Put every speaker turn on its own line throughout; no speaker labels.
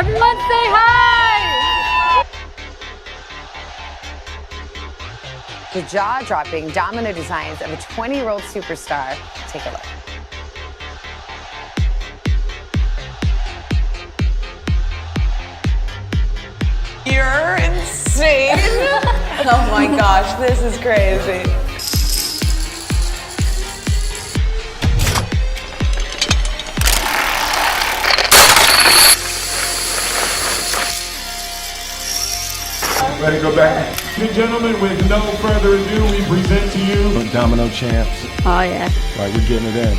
Everyone say hi!
The jaw-dropping domino designs of a 20-year-old superstar. Take a look. You're insane. Oh my gosh, this is crazy.
Ready to go back? Ladies and gentlemen, with no further ado, we present to you the Domino Champs.
Oh yeah.
All right, we're getting it in.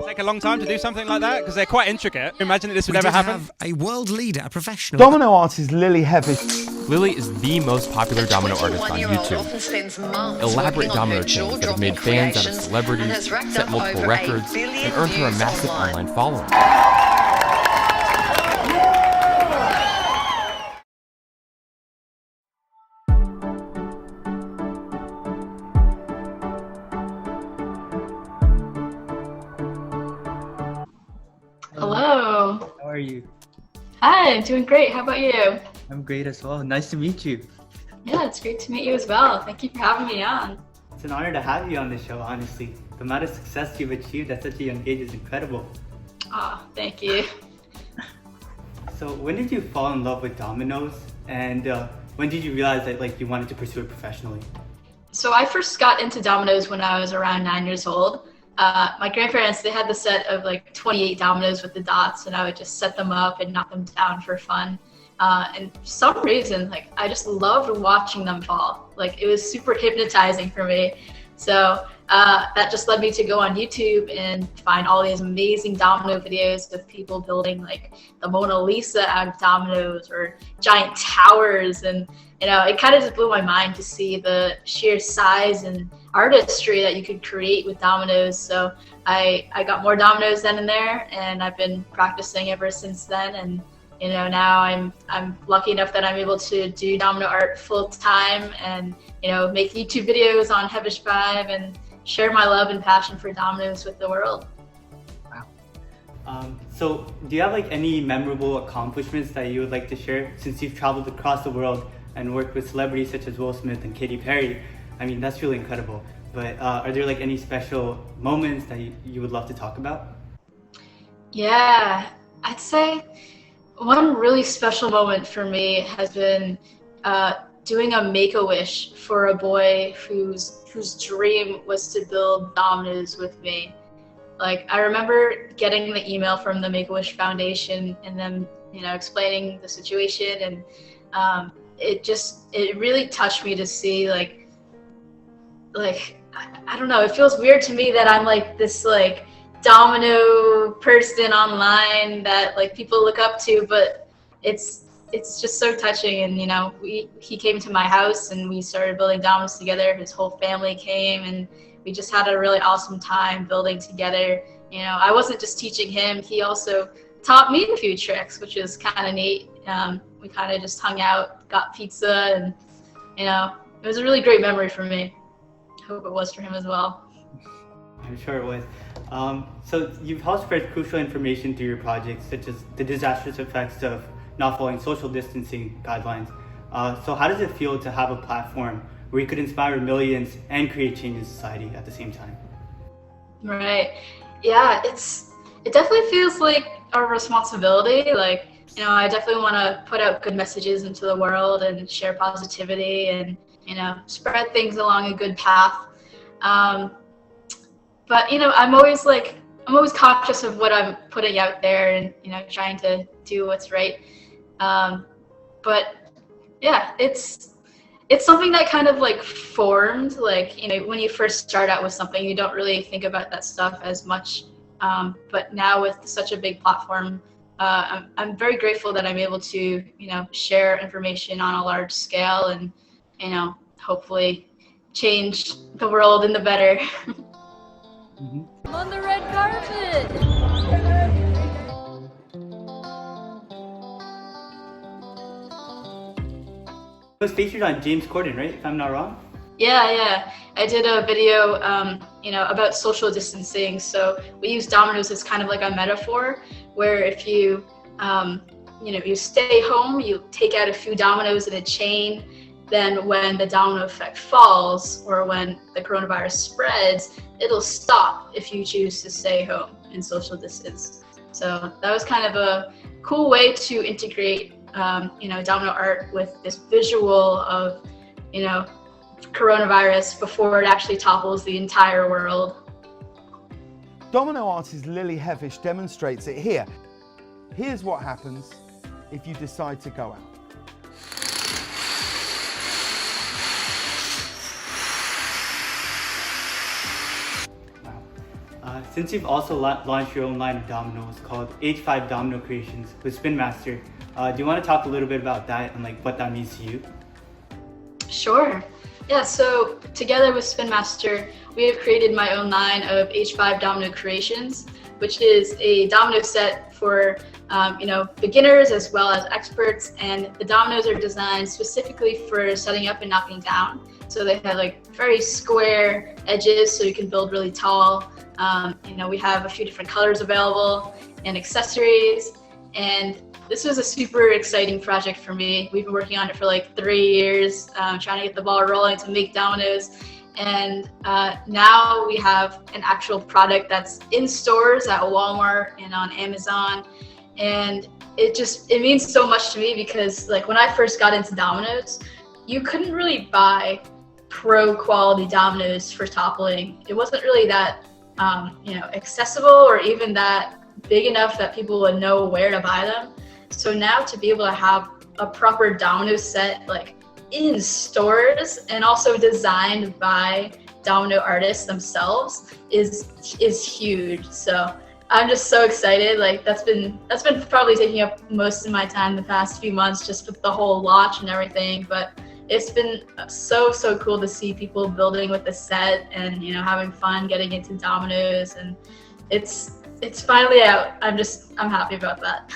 Take a long time to do something like that because they're quite intricate. Imagine that this would ever happen.
Have a world leader, a professional.
Domino artist Lily Hevesh.
Lily is the most popular domino artist on YouTube. Elaborate domino chains that have made fans out of celebrities, set multiple records, and earned her a massive online following.
Hello.
How are you?
Hi, I'm doing great. How about you?
I'm great as well. Nice to meet you.
Yeah, it's great to meet you as well. Thank you for having me on.
It's an honor to have you on the show, honestly. The amount of success you've achieved at such a young age is incredible.
Oh, thank you.
So when did you fall in love with dominoes? And when did you realize that you wanted to pursue it professionally?
So I first got into dominoes when I was around 9 years old. My grandparents, they had the set of 28 dominoes with the dots, and I would just set them up and knock them down for fun. And for some reason, I just loved watching them fall. It was super hypnotizing for me. So that just led me to go on YouTube and find all these amazing domino videos of people building the Mona Lisa out of dominoes or giant towers. And, it kind of just blew my mind to see the sheer size and artistry that you could create with dominoes. So I got more dominoes then and there, and I've been practicing ever since then. And now I'm lucky enough that I'm able to do domino art full time and make YouTube videos on Hevesh 5 and share my love and passion for dominoes with the world.
Wow. So do you have any memorable accomplishments that you would like to share since you've traveled across the world and worked with celebrities such as Will Smith and Katy Perry? I mean, that's really incredible. But are there any special moments that you would love to talk about?
Yeah, I'd say one really special moment for me has been doing a Make-A-Wish for a boy whose dream was to build dominoes with me. I remember getting the email from the Make-A-Wish Foundation and them, explaining the situation, and it really touched me to see I don't know, it feels weird to me that I'm this domino person online that people look up to, but it's just so touching. And he came to my house and we started building dominoes together. His whole family came and we just had a really awesome time building together. I wasn't just teaching him, he also taught me a few tricks, which is kind of neat. We kind of just hung out, got pizza, and it was a really great memory for me. Hope it was for him as well.
I'm sure it was. So you've helped spread crucial information through your projects, such as the disastrous effects of not following social distancing guidelines. So how does it feel to have a platform where you could inspire millions and create change in society at the same time?
Right. Yeah, it definitely feels like a responsibility. I definitely want to put out good messages into the world and share positivity and spread things along a good path. But I'm always conscious of what I'm putting out there and trying to do what's right. But yeah, it's something that kind of formed. When you first start out with something, you don't really think about that stuff as much. But now with such a big platform, I'm very grateful that I'm able to share information on a large scale and hopefully change the world in the better.
I'm on the red carpet.
It was featured on James Corden, right? If I'm not wrong.
Yeah. I did a video, about social distancing. So we use dominoes as kind of like a metaphor, where if you, you stay home, you take out a few dominoes in a chain, then when the domino effect falls or when the coronavirus spreads, it'll stop if you choose to stay home and social distance. So that was kind of a cool way to integrate, domino art with this visual of, coronavirus before it actually topples the entire world.
Domino artist Lily Hevesh demonstrates it here. Here's what happens if you decide to go out.
Since you've also launched your own line of dominoes called H5 Domino Creations with Spin Master, do you want to talk a little bit about that and what that means to you?
Sure. Yeah, so together with Spin Master, we have created my own line of H5 Domino Creations, which is a domino set for beginners as well as experts, and the dominoes are designed specifically for setting up and knocking down. So they have very square edges, so you can build really tall. We have a few different colors available and accessories, and this was a super exciting project for me. We've been working on it for 3 years, trying to get the ball rolling to make dominoes. And now we have an actual product that's in stores at Walmart and on Amazon. And it means so much to me because when I first got into dominoes, you couldn't really buy pro quality dominoes for toppling. It wasn't really that accessible or even that big enough that people would know where to buy them. So now to be able to have a proper domino set in stores and also designed by domino artists themselves is huge. So I'm just so excited. That's been probably taking up most of my time the past few months, just with the whole launch and everything. But it's been so cool to see people building with the set and having fun getting into dominoes, and it's finally out. I'm happy about that.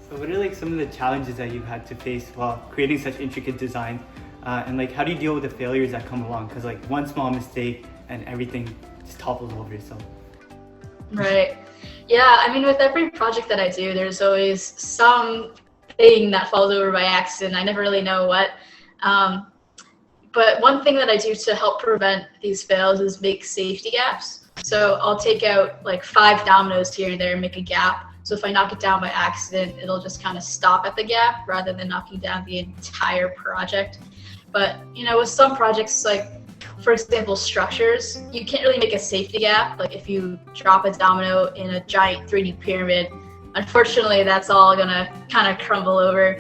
So what are some of the challenges that you've had to face while creating such intricate design, and how do you deal with the failures that come along? Because one small mistake and everything just topples over yourself.
Right. Yeah. I mean, with every project that I do, there's always some thing that falls over by accident. I never really know what. But one thing that I do to help prevent these fails is make safety gaps. So I'll take out 5 dominoes here and there and make a gap. So if I knock it down by accident, it'll just kind of stop at the gap rather than knocking down the entire project. But, with some projects, for example, structures, you can't really make a safety gap. If you drop a domino in a giant 3D pyramid, unfortunately, that's all gonna kind of crumble over.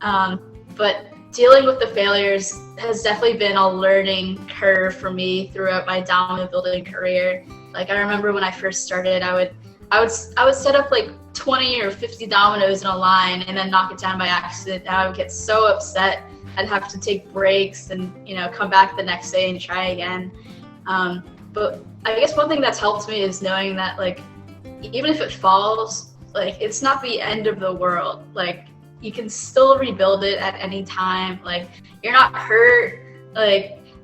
But dealing with the failures has definitely been a learning curve for me throughout my domino building career. I remember when I first started, I would set up 20 or 50 dominoes in a line and then knock it down by accident. And I would get so upset. I'd have to take breaks and come back the next day and try again. But I guess one thing that's helped me is knowing that even if it falls, it's not the end of the world. You can still rebuild it at any time. You're not hurt.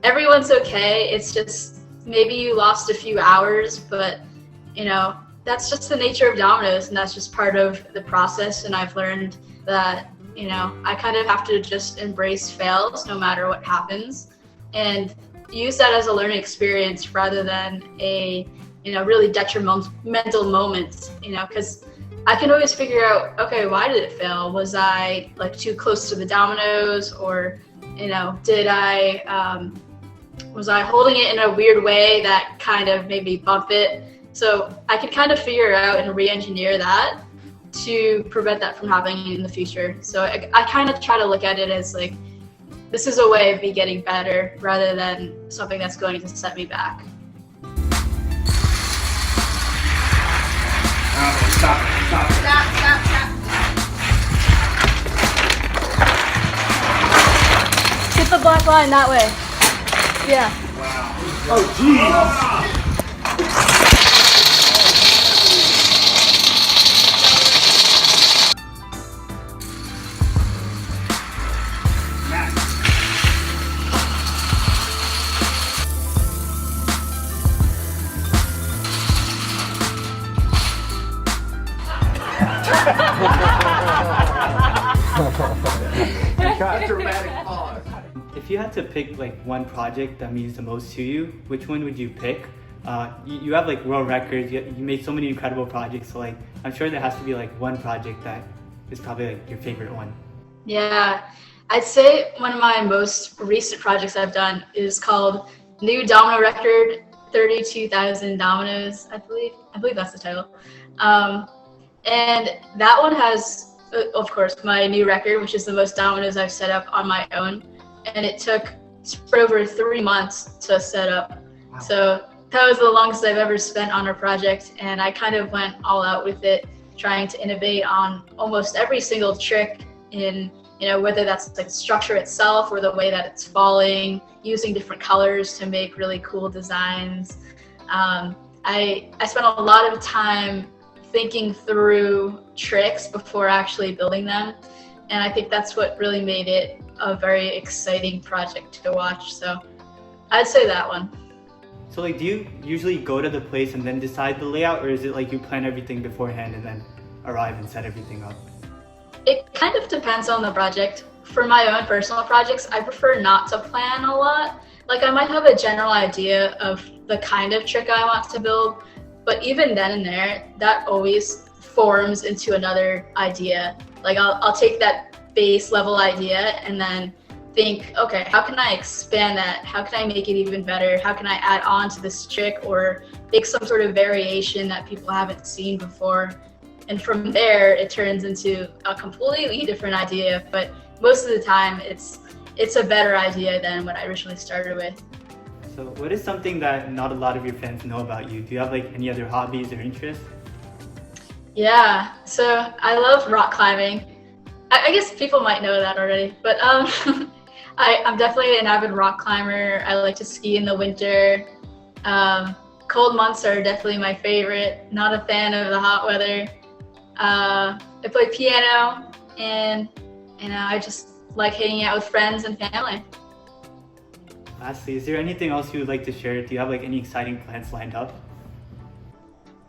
Everyone's okay. It's just maybe you lost a few hours, but that's just the nature of dominoes, and that's just part of the process. And I've learned that, I kind of have to just embrace fails no matter what happens and use that as a learning experience rather than a, really detrimental moment, because I can always figure out, okay, why did it fail? Was I too close to the dominoes, or, was I holding it in a weird way that kind of made me bump it? So I could kind of figure out and re-engineer that to prevent that from happening in the future. So I kind of try to look at it as this is a way of me getting better rather than something that's going to set me back.
Stop.
Hit the black line that way. Yeah.
Oh, geez.
Dramatic pause.
If you had to pick like one project that means the most to you, which one would you pick? You have like world records, you made so many incredible projects, so like I'm sure there has to be like one project that is probably like your favorite one.
Yeah, I'd say one of my most recent projects I've done is called New Domino Record 32,000 Dominoes, I believe that's the title. And that one has, of course, my new record, which is the most dominoes I've set up on my own. And it took for over 3 months to set up. Wow. So that was the longest I've ever spent on a project. And I kind of went all out with it, trying to innovate on almost every single trick in, whether that's like the structure itself or the way that it's falling, using different colors to make really cool designs. I spent a lot of time thinking through tricks before actually building them. And I think that's what really made it a very exciting project to watch. So I'd say that one.
So like, do you usually go to the place and then decide the layout, or is it like you plan everything beforehand and then arrive and set everything up?
It kind of depends on the project. For my own personal projects, I prefer not to plan a lot. Like I might have a general idea of the kind of trick I want to build, but even then and there, that always forms into another idea. Like I'll take that base level idea and then think, okay, how can I expand that? How can I make it even better? How can I add on to this trick or make some sort of variation that people haven't seen before? And from there, it turns into a completely different idea. But most of the time, it's a better idea than what I originally started with.
So what is something that not a lot of your friends know about you? Do you have like any other hobbies or interests?
Yeah, so I love rock climbing. I guess people might know that already, but I'm definitely an avid rock climber. I like to ski in the winter. Cold months are definitely my favorite. Not a fan of the hot weather. I play piano, and I just like hanging out with friends and family.
Lastly, is there anything else you would like to share? Do you have like any exciting plans lined up?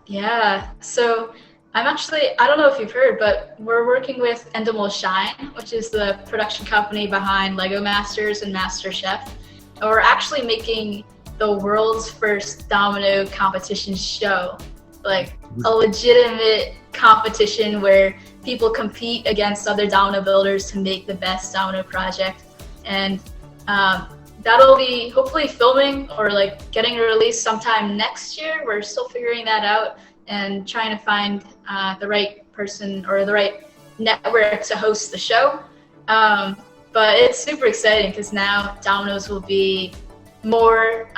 Yeah, so I don't know if you've heard, but we're working with Endemol Shine, which is the production company behind Lego Masters and MasterChef. And we're actually making the world's first domino competition show, like a legitimate competition where people compete against other domino builders to make the best domino project. And that'll be hopefully filming or like getting released sometime next year. We're still figuring that out and trying to find the right person or the right network to host the show. But it's super exciting because now dominoes will be more,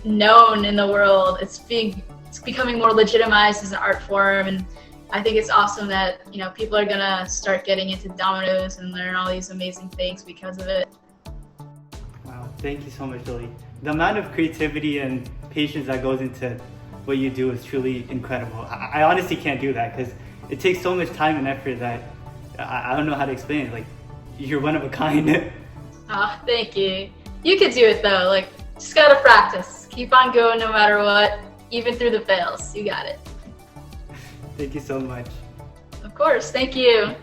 known in the world. It's becoming more legitimized as an art form, and I think it's awesome that people are gonna start getting into dominoes and learn all these amazing things because of it.
Wow, thank you so much, Lily. The amount of creativity and patience that goes into what you do is truly incredible. I honestly can't do that because it takes so much time and effort that I don't know how to explain it. Like, you're one of a kind.
Oh, thank you. You could do it though. Like, just gotta practice. Keep on going no matter what, even through the fails. You got it.
Thank you so much.
Of course, thank you.